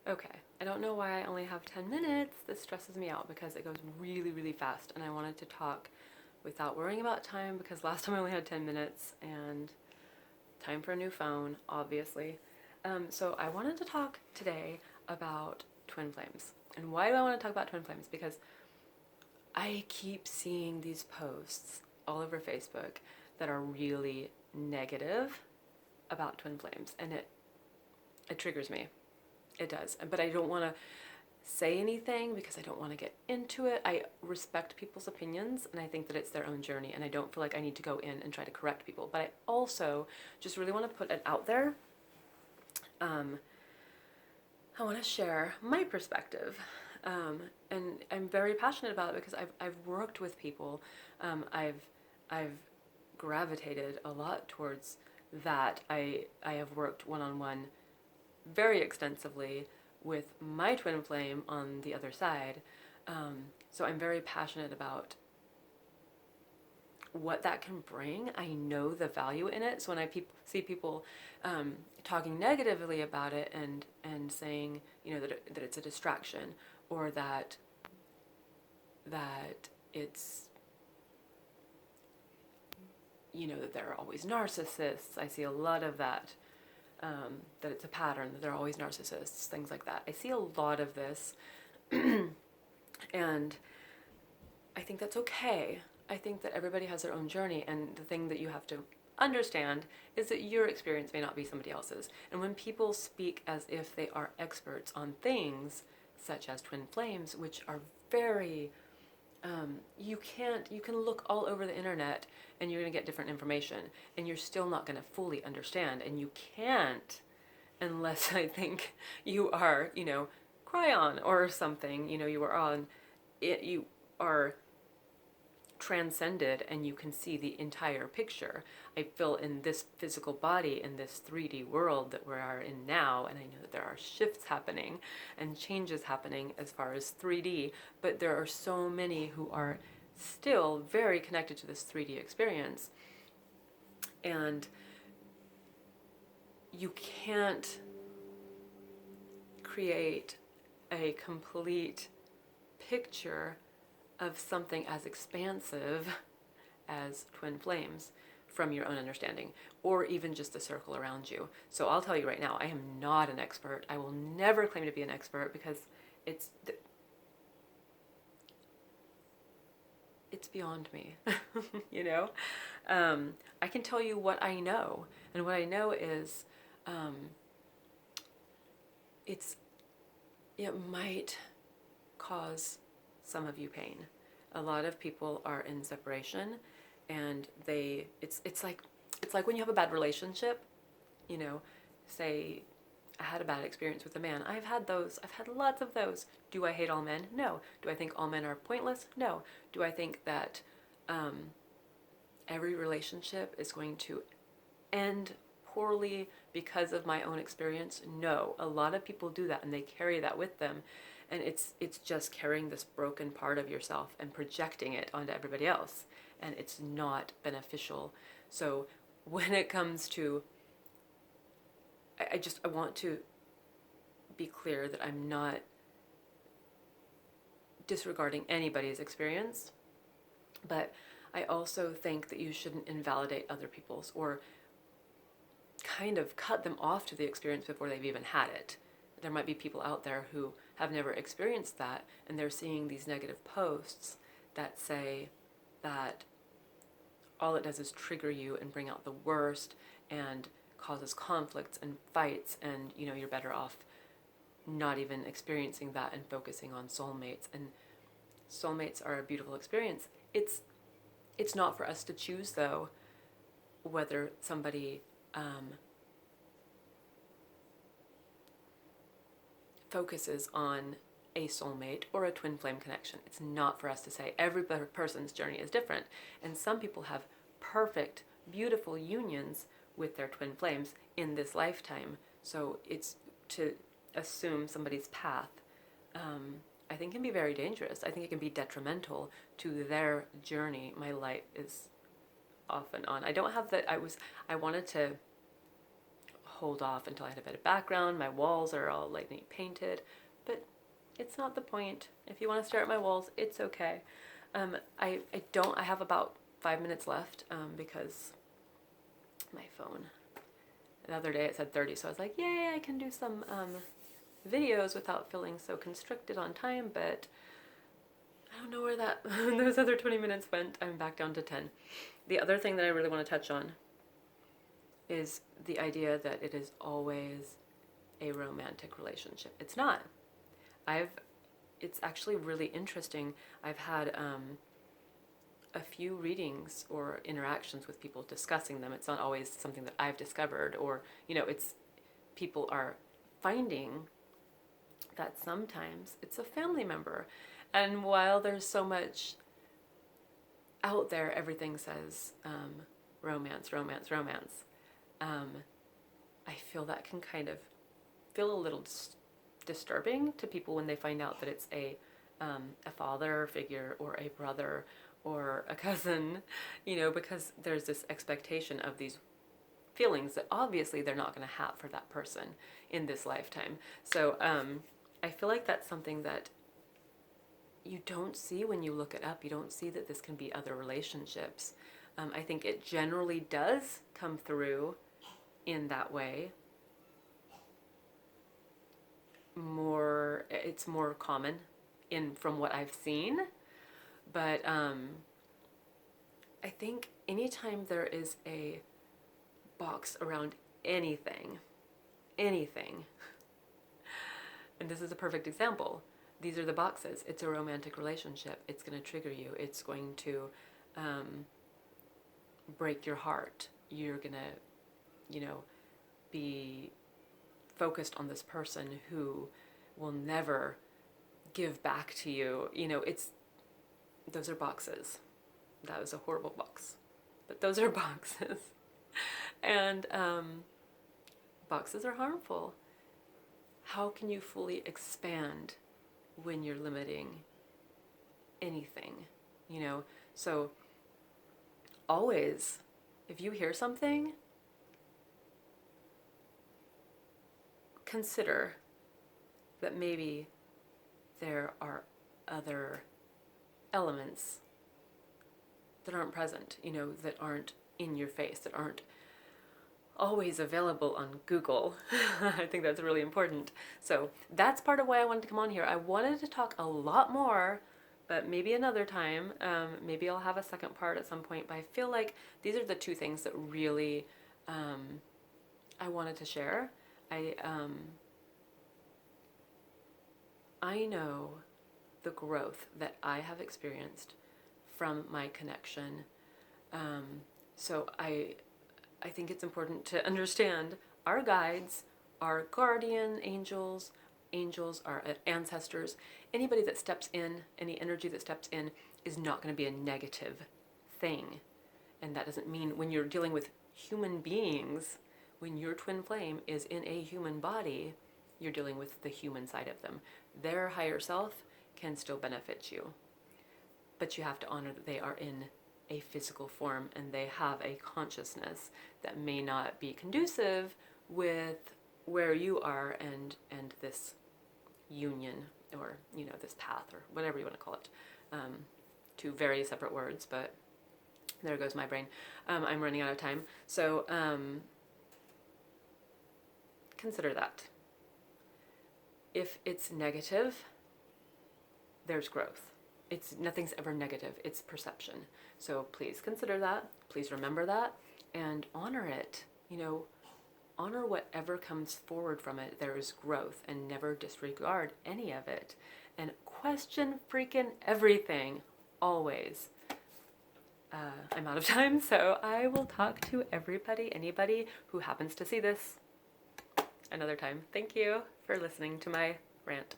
Okay, I don't know why I only have 10 minutes. This stresses me out because it goes really, really fast, and I wanted to talk without worrying about time because last time I only had 10 minutes and time for a new phone, obviously. So I wanted to talk today about twin flames. And why do I want to talk about twin flames? Because I keep seeing these posts all over Facebook that are really negative about twin flames, and it triggers me. It does. But I don't want to say anything because I don't want to get into it. I respect people's opinions and I think that it's their own journey, and I don't feel like I need to go in and try to correct people. But I also just really want to put it out there. Um, I want to share my perspective. And I'm very passionate about it because I've worked with people. I've gravitated a lot towards that. I have worked one on one very extensively with my twin flame on the other side. So I'm very passionate about what that can bring. I know the value in it. So when I see people talking negatively about it and saying, that it's a distraction, or that it's, that there are always narcissists. I see a lot of that. That it's a pattern, that they're always narcissists, things like that. I see a lot of this, and I think that's okay. I think that everybody has their own journey, and the thing that you have to understand is that your experience may not be somebody else's. And when people speak as if they are experts on things such as twin flames, which are very you can look all over the internet and you're going to get different information and you're still not going to fully understand, and you can't unless I think you are, Cryon or something, you are on it, you are transcended and you can see the entire picture. I feel in this physical body, in this 3D world that we are in now, and I know that there are shifts happening and changes happening as far as 3D, but there are so many who are still very connected to this 3D experience. And you can't create a complete picture of something as expansive as twin flames from your own understanding, or even just the circle around you. So I'll tell you right now, I am not an expert. I will never claim to be an expert because it's it's beyond me. you know I can tell you what I know, and what I know is it's it might cause some of you pain. A lot of people are in separation, and it's like when you have a bad relationship, you know, say I had a bad experience with a man. I've had those. I've had lots of those. Do I hate all men? No. Do I think all men are pointless? No. Do I think that every relationship is going to end poorly because of my own experience? No. A lot of people do that and they carry that with them, and it's just carrying this broken part of yourself and projecting it onto everybody else, and it's not beneficial. So when it comes to I want to be clear that I'm not disregarding anybody's experience, but I also think that you shouldn't invalidate other people's, or kind of cut them off to the experience before they've even had it. There might be people out there who have never experienced that, and they're seeing these negative posts that say that all it does is trigger you and bring out the worst and causes conflicts and fights, and you're better off not even experiencing that and focusing on soulmates. And soulmates are a beautiful experience. It's not for us to choose, though, whether somebody focuses on a soulmate or a twin flame connection. It's not for us to say. Every person's journey is different, and some people have perfect, beautiful unions with their twin flames in this lifetime. So it's to assume somebody's path, I think, can be very dangerous. I think it can be detrimental to their journey. My light is off and on. I don't have that. I wanted to hold off until I had a better background. My walls are all lightly painted, but it's not the point. If you want to stare at my walls, it's okay. I have about 5 minutes left because my phone, the other day it said 30, so I was like, yay, I can do some videos without feeling so constricted on time, but I don't know where that those other 20 minutes went. I'm back down to 10. The other thing that I really want to touch on is the idea that it is always a romantic relationship. It's not. It's actually really interesting. I've had a few readings or interactions with people discussing them. It's not always something that I've discovered, or, it's people are finding that sometimes it's a family member. And while there's so much out there, everything says romance, romance, romance. I feel that can kind of feel a little disturbing to people when they find out that it's a father figure or a brother or a cousin, because there's this expectation of these feelings that obviously they're not going to have for that person in this lifetime. So I feel like that's something that you don't see when you look it up. You don't see that this can be other relationships. I think it generally does come through in that way. It's more common from what I've seen, but I think anytime there is a box around anything, and this is a perfect example. These are the boxes. It's a romantic relationship. It's going to trigger you. It's going to break your heart. You're going to, be focused on this person who will never give back to you. Those are boxes. That was a horrible box. But those are boxes. And boxes are harmful. How can you fully expand when you're limiting anything? So always, if you hear something, consider that maybe there are other elements that aren't present, that aren't in your face, that aren't always available on Google. I think that's really important. So that's part of why I wanted to come on here. I wanted to talk a lot more, but maybe another time. Maybe I'll have a second part at some point, but I feel like these are the two things that really I wanted to share. I know the growth that I have experienced from my connection. So I think it's important to understand our guides, our guardian angels, our ancestors. Anybody that steps in, any energy that steps in, is not going to be a negative thing. And that doesn't mean when you're dealing with human beings, when your twin flame is in a human body, you're dealing with the human side of them. Their higher self can still benefit you. But you have to honor that they are in a physical form and they have a consciousness that may not be conducive with where you are and this union, or this path, or whatever you want to call it. Two very separate words, but there goes my brain. I'm running out of time. So consider that. If it's negative, there's growth. Nothing's ever negative. It's perception. So please consider that. Please remember that and honor it. Honor whatever comes forward from it. There is growth, and never disregard any of it. And question freaking everything, always. I'm out of time, so I will talk to anybody who happens to see this another time. Thank you for listening to my rant.